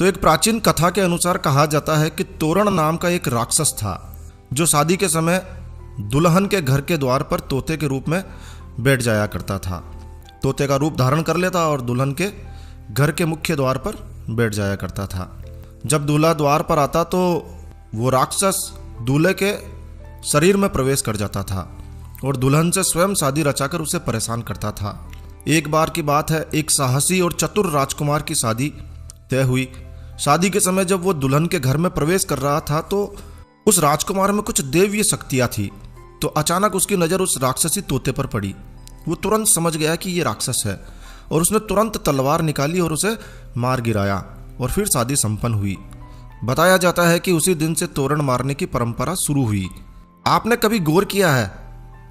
तो एक प्राचीन कथा के अनुसार कहा जाता है कि तोरण नाम का एक राक्षस था जो शादी के समय दुल्हन के घर के द्वार पर तोते के रूप में बैठ जाया करता था। तोते का रूप धारण कर लेता और दुल्हन के घर के मुख्य द्वार पर बैठ जाया करता था। जब दूल्हा द्वार पर आता तो वो राक्षस दूल्हे के शरीर में प्रवेश कर जाता था और दुल्हन से स्वयं शादी रचाकर उसे परेशान करता था। एक बार की बात है, एक साहसी और चतुर राजकुमार की शादी तय हुई। शादी के समय जब वो दुल्हन के घर में प्रवेश कर रहा था तो उस राजकुमार में कुछ देवीय शक्तियां थी। तो अचानक उसकी नज़र उस राक्षसी तोते पर पड़ी। वो तुरंत समझ गया कि ये राक्षस है और उसने तुरंत तलवार निकाली और उसे मार गिराया और फिर शादी संपन्न हुई। बताया जाता है कि उसी दिन से तोरण मारने की परंपरा शुरू हुई। आपने कभी गौर किया है?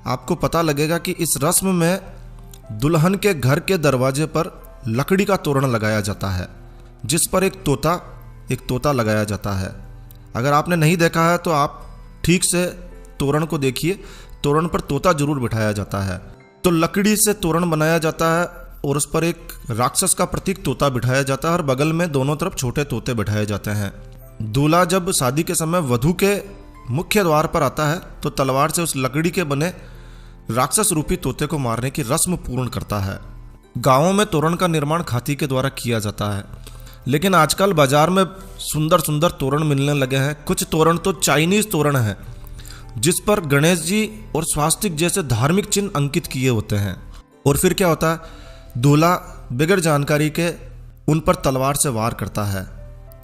आपको पता लगेगा कि इस रस्म में दुल्हन के घर के दरवाजे पर लकड़ी का तोरण लगाया जाता है जिस पर एक तोता लगाया जाता है। अगर आपने नहीं देखा है तो आप ठीक से तोरण को देखिए। तोरण पर तोता जरूर बिठाया जाता है। तो लकड़ी से तोरण बनाया जाता है और उस पर एक राक्षस का प्रतीक तोता बिठाया जाता है और बगल में दोनों तरफ छोटे तोते बिठाए जाते हैं। दूल्हा जब शादी के समय वधू के मुख्य द्वार पर आता है तो तलवार से उस लकड़ी के बने राक्षस रूपी तोते को मारने की रस्म पूर्ण करता है। गांवों में तोरण का निर्माण खाती के द्वारा किया जाता है, लेकिन आजकल बाजार में सुंदर सुंदर तोरण मिलने लगे हैं। कुछ तोरण तो चाइनीज तोरण हैं जिस पर गणेश जी और स्वास्तिक जैसे धार्मिक चिन्ह अंकित किए होते हैं। और फिर क्या होता है, दूल्हा बगैर जानकारी के उन पर तलवार से वार करता है,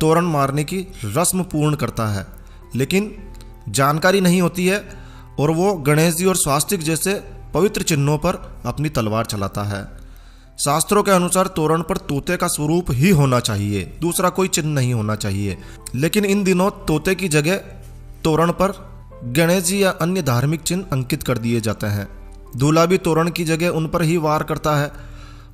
तोरण मारने की रस्म पूर्ण करता है, लेकिन जानकारी नहीं होती है और वो गणेश जी और स्वास्तिक जैसे पवित्र चिन्हों पर अपनी तलवार चलाता है। शास्त्रों के अनुसार तोरण पर तोते का स्वरूप ही होना चाहिए, दूसरा कोई चिन्ह नहीं होना चाहिए। लेकिन इन दिनों तोते की जगह तोरण पर गणेश जी या अन्य धार्मिक चिन्ह अंकित कर दिए जाते हैं। दूल्हा भी तोरण की जगह उन पर ही वार करता है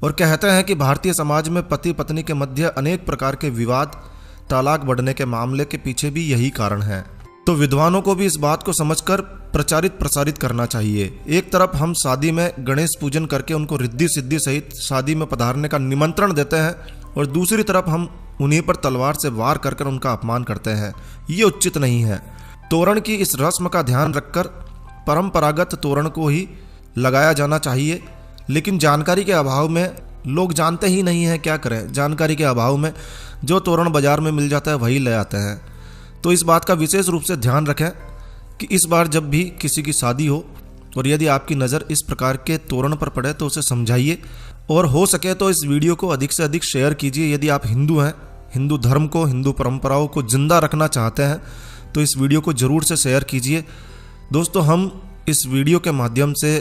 और कहते हैं कि भारतीय समाज में पति पत्नी के मध्य अनेक प्रकार के विवाद, तलाक बढ़ने के मामले के पीछे भी यही कारण है। तो विद्वानों को भी इस बात को समझकर प्रचारित प्रसारित करना चाहिए। एक तरफ हम शादी में गणेश पूजन करके उनको रिद्धि सिद्धि सहित शादी में पधारने का निमंत्रण देते हैं और दूसरी तरफ हम उन्हीं पर तलवार से वार कर कर उनका अपमान करते हैं। ये उचित नहीं है। तोरण की इस रस्म का ध्यान रखकर परंपरागत तोरण को ही लगाया जाना चाहिए, लेकिन जानकारी के अभाव में लोग जानते ही नहीं हैं। क्या करें, जानकारी के अभाव में जो तोरण बाजार में मिल जाता है वही ले आते हैं। तो इस बात का विशेष रूप से ध्यान रखें कि इस बार जब भी किसी की शादी हो और यदि आपकी नज़र इस प्रकार के तोरण पर पड़े तो उसे समझाइए और हो सके तो इस वीडियो को अधिक से अधिक शेयर कीजिए। यदि आप हिंदू हैं, हिंदू धर्म को, हिंदू परंपराओं को जिंदा रखना चाहते हैं तो इस वीडियो को ज़रूर से शेयर कीजिए। दोस्तों, हम इस वीडियो के माध्यम से